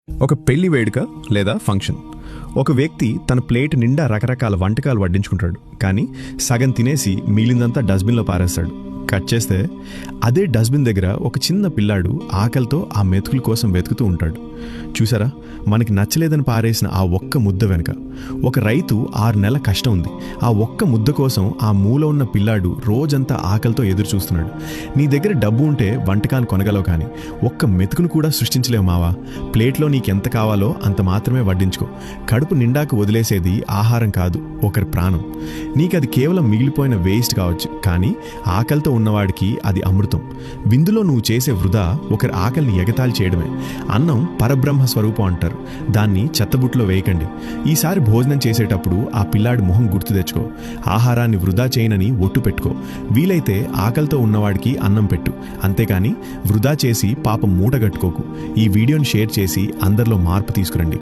ఒక పెళ్లి వేడుక లేదా ఫంక్షన్. ఒక వ్యక్తి తన ప్లేట్ నిండా రకరకాల వంటకాలు వడ్డించుకుంటాడు, కానీ సగం తినేసి మిగిలిందంతా డస్ట్బిన్లో పారేస్తాడు. కట్ చేస్తే అదే డస్ట్బిన్ దగ్గర ఒక చిన్న పిల్లాడు ఆకలితో ఆ మెతుకుల కోసం వెతుకుతూ ఉంటాడు. చూసారా, మనకి నచ్చలేదని పారేసిన ఆ ఒక్క ముద్ద వెనుక ఒక రైతు 6 నెలల కష్టం ఉంది. ఆ ఒక్క ముద్ద కోసం ఆ మూల ఉన్న పిల్లాడు రోజంతా ఆకలితో ఎదురు చూస్తున్నాడు. నీ దగ్గర డబ్బు ఉంటే వంటకాలు కొనగలవు, కానీ ఒక్క మెతుకును కూడా సృష్టించలేవు మావా. ప్లేట్లో నీకెంత కావాలో అంత మాత్రమే వడ్డించుకో. కడుపు నిండాక వదిలేసేది ఆహారం కాదు, ఒకరి ప్రాణం. నీకది కేవలం మిగిలిపోయిన వేస్ట్ కావచ్చు, కానీ ఆకలితో ఉన్నవాడికి అది అమృతం. విందులో నువ్వు చేసే వృధా ఒకరి ఆకలిని ఎగతాళి చేయడమే. అన్నం పరబ్రహ్మ స్వరూపం అంటారు, దాన్ని చెత్తబుట్లో వేయకండి. ఈసారి భోజనం చేసేటప్పుడు ఆ పిల్లాడి మొహం గుర్తు తెచ్చుకో. ఆహారాన్ని వృధా చేయనని ఒట్టు పెట్టుకో. వీలైతే ఆకలితో ఉన్నవాడికి అన్నం పెట్టు, అంతేకాని వృధా చేసి పాపం మూటగట్టుకోకు. ఈ వీడియోని షేర్ చేసి అందరిలో మార్పు తీసుకురండి.